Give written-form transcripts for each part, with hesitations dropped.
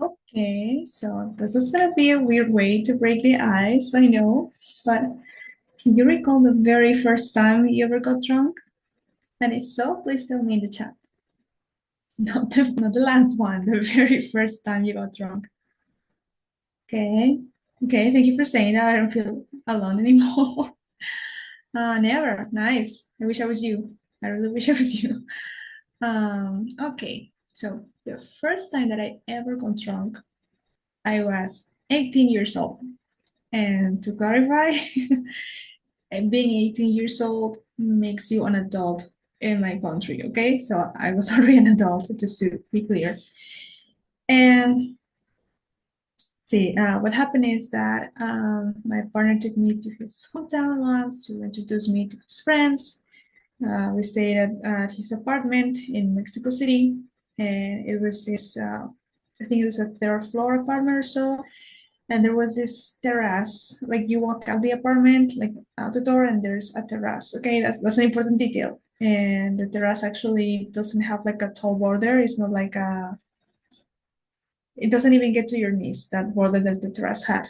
Okay, so this is gonna be a weird way to break the ice, I know, but can you recall the very first time you ever got drunk? And if so, please tell me in the chat. Not the last one, the very first time you got drunk. Okay, okay, thank you for saying that. I don't feel alone anymore. Never. Nice. I wish I was you. I really wish I was you. Okay, so the first time that I ever got drunk, I was 18 years old. And to clarify, being 18 years old makes you an adult in my country, okay? So I was already an adult, just to be clear. And see, what happened is that my partner took me to his hometown once to introduce me to his friends. We stayed at his apartment in Mexico City, and it was this, I think it was a third floor apartment or so. And there was this terrace, like you walk out the apartment, like out the door, and there's a terrace. Okay, that's an important detail. And the terrace actually doesn't have like a tall border. It's not like a, it doesn't even get to your knees, that border that the terrace had.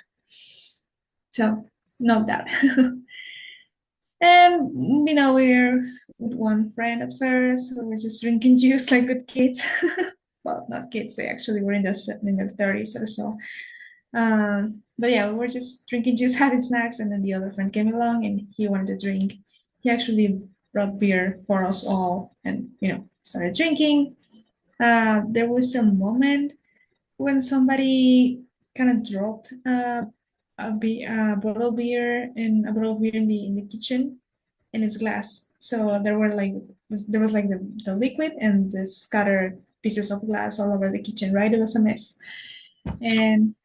So, not that. And we're with one friend at first, so we're just drinking juice like good kids. Well, not kids, they actually were in their 30s or so. But yeah, we were just drinking juice, having snacks, and then the other friend came along and he wanted to drink. He actually brought beer for us all and, started drinking. There was a moment when somebody kind of dropped a bottle of beer and a bottle of beer in the kitchen in its glass. So there was like the liquid and the scattered pieces of glass all over the kitchen, right? It was a mess. And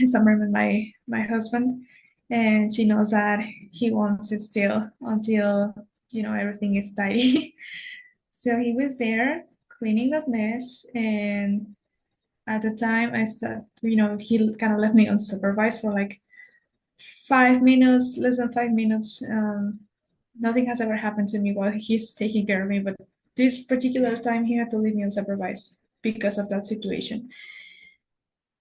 summer with my husband, and she knows that he wants it still until everything is tidy. So he was there cleaning that mess, and at the time I said, he kind of left me unsupervised for like 5 minutes, less than 5 minutes. Nothing has ever happened to me while he's taking care of me, but this particular time he had to leave me unsupervised because of that situation.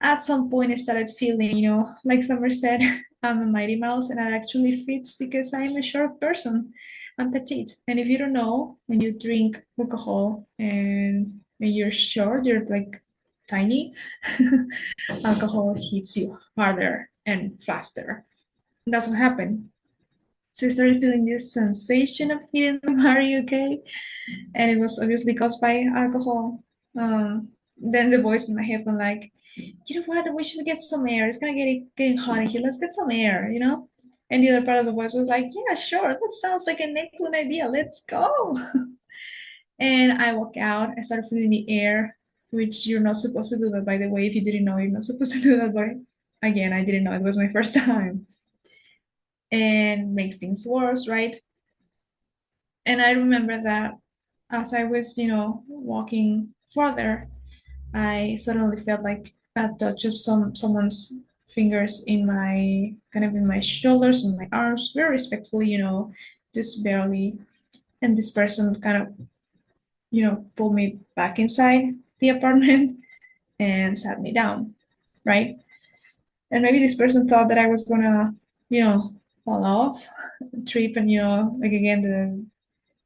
At some point I started feeling, like Summer said, I'm a Mighty Mouse and it actually fits because I'm a short person. I'm petite. And if you don't know, when you drink alcohol and when you're short, you're like tiny, alcohol hits you harder and faster. And that's what happened. So I started feeling this sensation of hitting the Mario, okay? And it was obviously caused by alcohol. Then the voice in my head went like, you know what? We should get some air. It's gonna getting hot in here. Let's get some air. And the other part of the voice was like, yeah, sure. That sounds like an excellent idea. Let's go. And I walk out. I started feeling the air, which you're not supposed to do that, by the way. If you didn't know, you're not supposed to do that. But again, I didn't know. It was my first time, and makes things worse, right? And I remember that as I was, walking further, I suddenly felt like a touch of someone's fingers in my kind of in my shoulders and my arms, very respectfully, just barely. And this person kind of, pulled me back inside the apartment and sat me down, right? And maybe this person thought that I was gonna, fall off, trip, and like again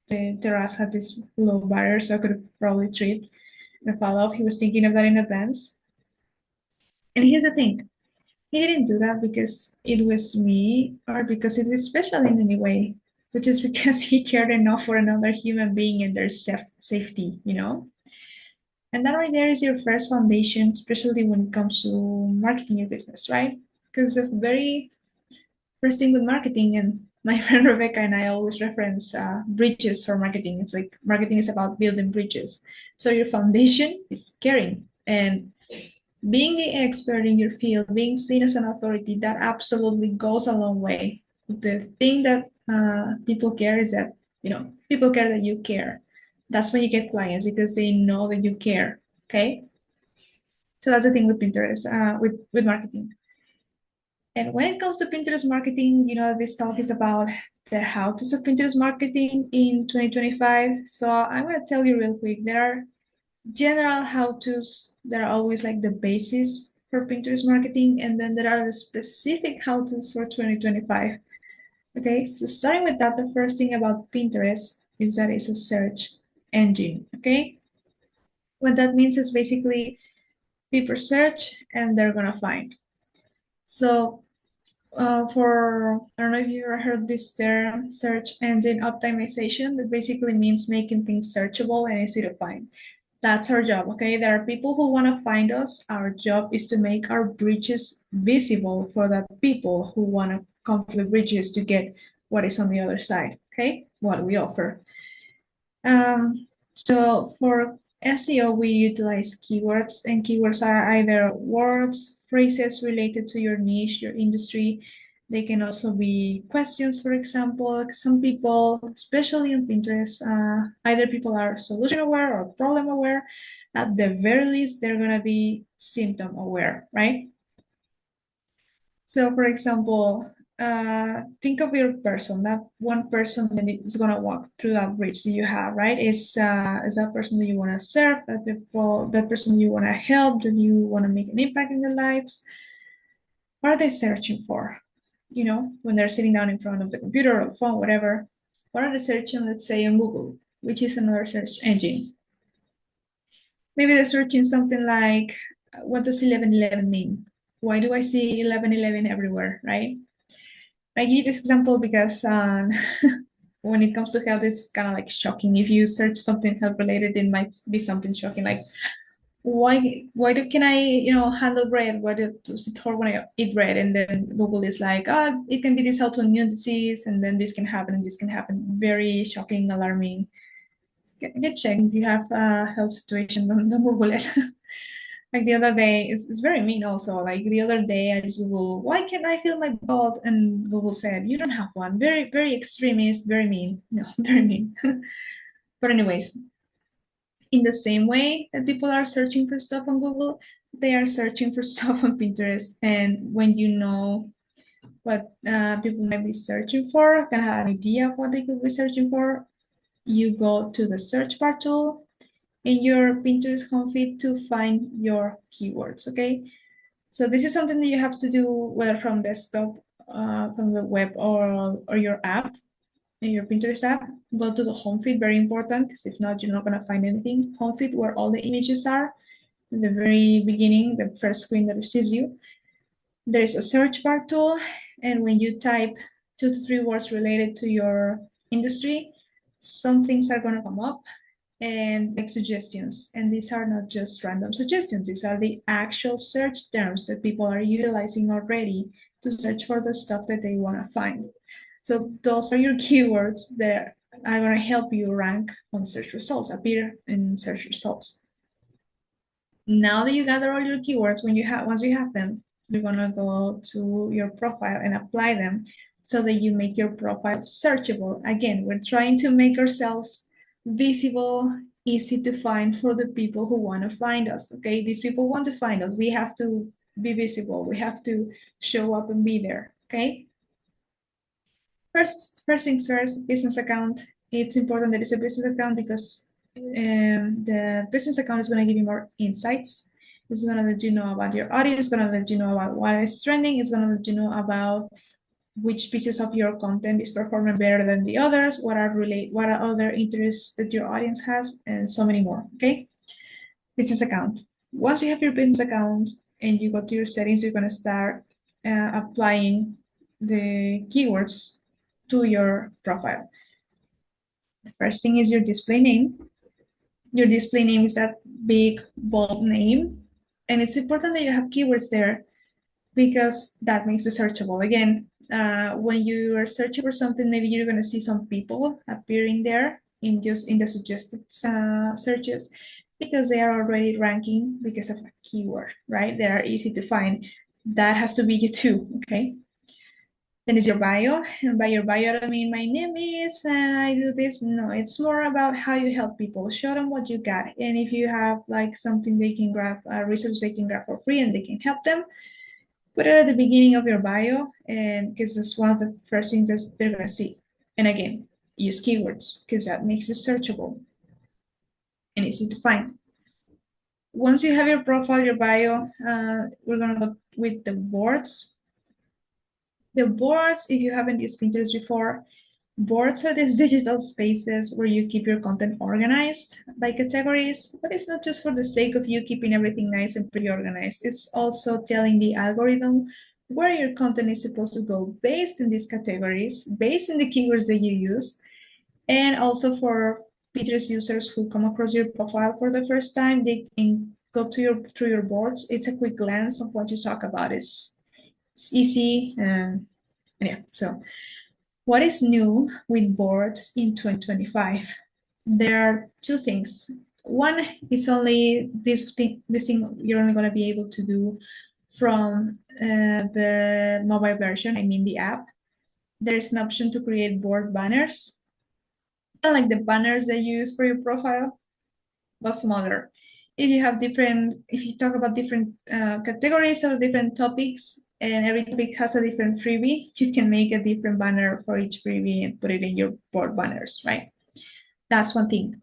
the terrace had this low barrier, so I could have probably tripped and fall off. He was thinking of that in advance. And here's the thing. He didn't do that because it was me or because it was special in any way, but just because he cared enough for another human being and their safety. And that right there is your first foundation, especially when it comes to marketing your business, right? Because the very first thing with marketing, and my friend Rebecca and I always reference bridges for marketing. It's like marketing is about building bridges. So your foundation is caring. And being the expert in your field, being seen as an authority, that absolutely goes a long way. The thing that people care is that, people care that you care. That's when you get clients because they know that you care. Okay. So that's the thing with Pinterest, with marketing. And when it comes to Pinterest marketing, this talk is about the how to of Pinterest marketing in 2025. So I'm going to tell you real quick. There are general how-tos that are always like the basis for Pinterest marketing, and then there are the specific how-tos for 2025. Okay, so starting with that, the first thing about Pinterest is that it's a search engine. Okay, what that means is basically people search and they're gonna find. So for I don't know if you ever heard this term, search engine optimization. That basically means making things searchable and easy to find. That's our job, okay? There are people who want to find us. Our job is to make our bridges visible for the people who want to come to the bridges to get what is on the other side, okay? What we offer. So for SEO, we utilize keywords, and keywords are either words, phrases related to your niche, your industry. They can also be questions, for example. Some people, especially on Pinterest, either people are solution aware or problem aware. At the very least, they're going to be symptom aware, right? So, for example, think of your person, that one person that is gonna walk through that bridge that you have, right? Is that person that you want to serve, that person you want to help, that you want to make an impact in their lives? What are they searching for? You know, when they're sitting down in front of the computer or the phone, whatever. What are they searching, let's say, on Google, which is another search engine? Maybe they're searching something like, what does 1111 mean? Why do I see 1111 everywhere, right? I give this example because when it comes to health, it's kind of like shocking. If you search something health related, it might be something shocking like why can I handle bread? Why does it hurt when I eat bread? And then Google is like, oh, it can be this autoimmune disease, and then this can happen and this can happen. Very shocking, alarming. Get checked if you have a health situation. Don't Google it. Like the other day, it's very mean also. Like the other day, I just Google, why can't I feel my butt? And Google said, you don't have one. Very, very extremist, very mean. No, very mean. But anyways, in the same way that people are searching for stuff on Google, they are searching for stuff on Pinterest. And when you know what people might be searching for, can have an idea of what they could be searching for, you go to the search bar tool in your Pinterest home feed to find your keywords, okay? So this is something that you have to do whether from desktop, from the web, or your app, your Pinterest app. Go to the home feed, very important, because if not, you're not gonna find anything. Home feed, where all the images are, in the very beginning, the first screen that receives you. There is a search bar tool, and when you type 2 to 3 words related to your industry, some things are gonna come up and make suggestions. And these are not just random suggestions, these are the actual search terms that people are utilizing already to search for the stuff that they want to find. So those are your keywords that are going to help you rank on search results, appear in search results. Now that you gather all your keywords, once you have them, you're gonna go to your profile and apply them so that you make your profile searchable. Again, we're trying to make ourselves visible, easy to find for the people who want to find us. Okay, these people want to find us. We have to be visible. We have to show up and be there. Okay. First things first, business account. It's important that it's a business account because the business account is going to give you more insights. It's going to let you know about your audience, going to let you know about what is trending, it's going to let you know about which pieces of your content is performing better than the others, what are other interests that your audience has, and so many more. Okay, business account. Once you have your business account and you go to your settings, you're going to start applying the keywords to your profile. The first thing is your display name. Your display name is that big, bold name. And it's important that you have keywords there because that makes it searchable. Again, when you are searching for something, maybe you're going to see some people appearing there in the suggested searches because they are already ranking because of a keyword, right? They are easy to find. That has to be you too, okay? Then is your bio. And by your bio, I don't mean my name is and I do this. No, it's more about how you help people. Show them what you got. And if you have like something they can grab, a resource they can grab for free and they can help them, put it at the beginning of your bio, and because it's one of the first things that they're gonna see. And again, use keywords because that makes it searchable and easy to find. once you have your profile, your bio, we're gonna go with the boards. The boards, if you haven't used Pinterest before, boards are these digital spaces where you keep your content organized by categories, but it's not just for the sake of you keeping everything nice and pretty organized. It's also telling the algorithm where your content is supposed to go based in these categories, based in the keywords that you use, and also for Pinterest users who come across your profile for the first time, they can go to your through your boards. It's a quick glance of what you talk about. It's easy and yeah. So what is new with boards in 2025? There are two things. One is only this thing you're only going to be able to do from the mobile version, I mean the app. There is an option to create board banners, like the banners that you use for your profile, but smaller. If you talk about different categories or different topics, and every topic has a different freebie, you can make a different banner for each freebie and put it in your board banners, right? That's one thing.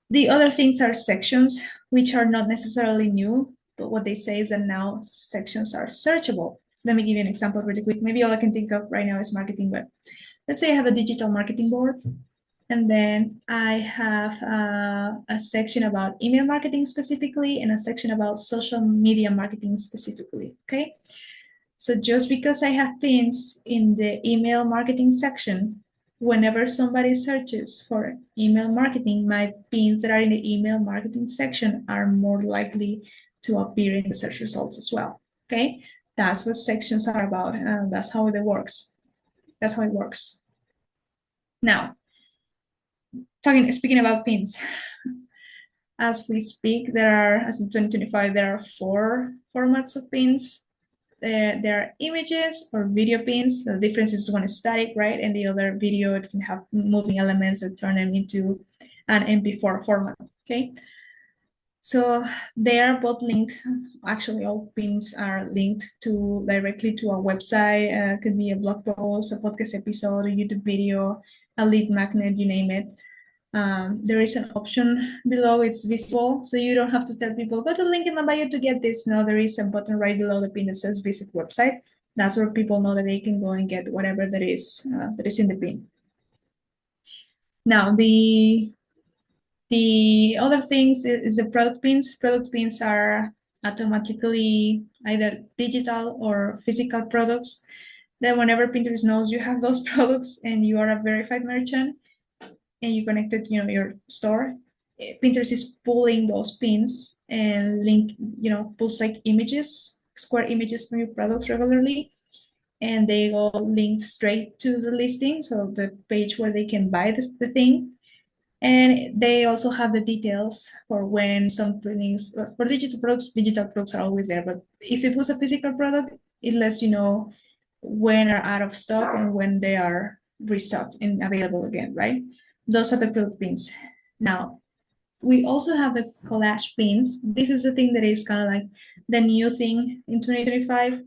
The other things are sections, which are not necessarily new, but what they say is that now sections are searchable. Let me give you an example really quick. Maybe all I can think of right now is marketing, but let's say I have a digital marketing board, and then I have a section about email marketing specifically and a section about social media marketing specifically, okay? So just because I have pins in the email marketing section, whenever somebody searches for email marketing, my pins that are in the email marketing section are more likely to appear in the search results as well, okay? That's what sections are about. That's how it works. That's how it works. Now, speaking about pins, as we speak, as in 2025, there are 4 formats of pins. There are images or video pins. The difference is one is static, right? And the other video, it can have moving elements that turn them into an MP4 format, okay? So they are both linked. Actually, all pins are linked directly to a website. Could be a blog post, a podcast episode, a YouTube video, a lead magnet, you name it. There is an option below, it's visible, so you don't have to tell people, go to the link in my bio to get this. No, there is a button right below the pin that says visit website. That's where people know that they can go and get whatever that is in the pin. Now, the other things is the product pins. Product pins are automatically either digital or physical products. Then whenever Pinterest knows you have those products and you are a verified merchant, and you connected, your store, Pinterest is pulling those pins and pulls like images, square images from your products regularly, and they go linked straight to the listing, so the page where they can buy the thing. And they also have the details for when some things, for digital products are always there, but if it was a physical product, it lets you know when are out of stock and when they are restocked and available again, right? Those are the product pins. Now, we also have the collage pins. This is the thing that is kind of like the new thing in 2025.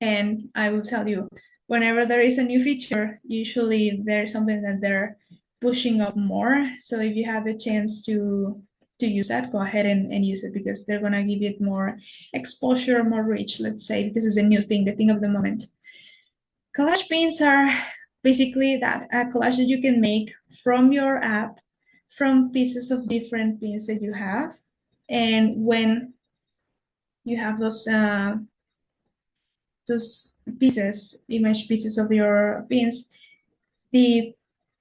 And I will tell you, whenever there is a new feature, usually there's something that they're pushing up more. So if you have the chance to use that, go ahead and use it, because they're gonna give it more exposure, more reach, let's say, because it's a new thing, the thing of the moment. Collage pins are basically a collage that you can make from your app, from pieces of different pins that you have. And when you have those image pieces of your pins, the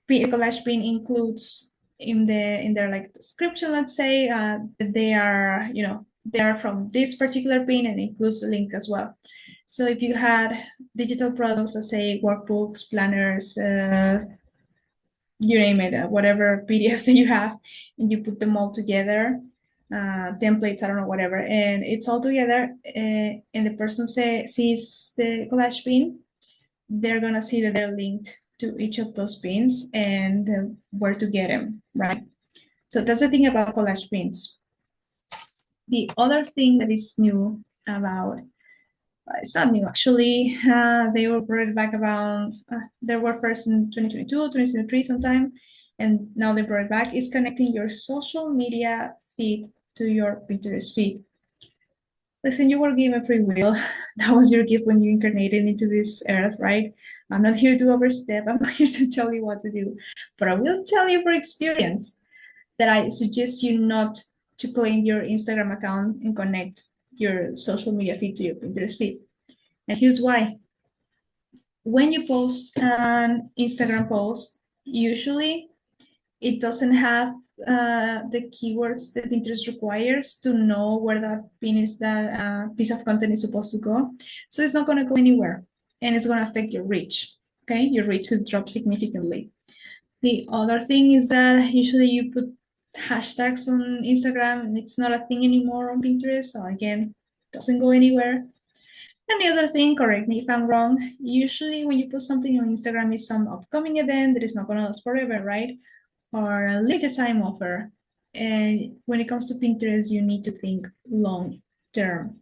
collage pin includes in their like description, let's say, that they are from this particular pin, and includes a link as well. So if you had digital products, let's say workbooks, planners, you name it, whatever PDFs that you have, and you put them all together, templates, I don't know, whatever, and it's all together, and the person sees the collage pin, they're gonna see that they're linked to each of those pins and where to get them, right? So that's the thing about collage pins. The other thing that is new about, it's not new actually, they were brought back around, they were first in 2022, 2023 sometime, and now they brought it back, is connecting your social media feed to your Pinterest feed. Listen, you were given free will. That was your gift when you incarnated into this earth, right? I'm not here to overstep. I'm not here to tell you what to do, but I will tell you for experience that I suggest you not to claim your Instagram account and connect your social media feed to your Pinterest feed. And here's why. When you post an Instagram post, usually it doesn't have the keywords that Pinterest requires to know where that piece of content is supposed to go. So it's not going to go anywhere, and it's going to affect your reach. Okay, your reach will drop significantly. The other thing is that usually you put hashtags on Instagram, and it's not a thing anymore on Pinterest. So again, it doesn't go anywhere. And the other thing, correct me if I'm wrong, usually when you put something on Instagram, is some upcoming event that is not going to last forever, right? Or a limited time offer. And when it comes to Pinterest, you need to think long term.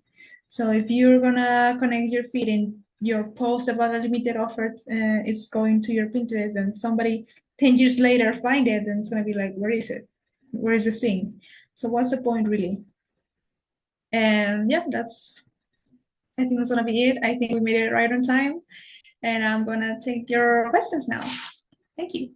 So if you're gonna connect your feed and your post about a limited offer is going to your Pinterest and somebody 10 years later find it, then it's gonna be like, where is it? Where is this thing? So what's the point really? And yeah, I think that's gonna be it. I think we made it right on time. And I'm gonna take your questions now. Thank you.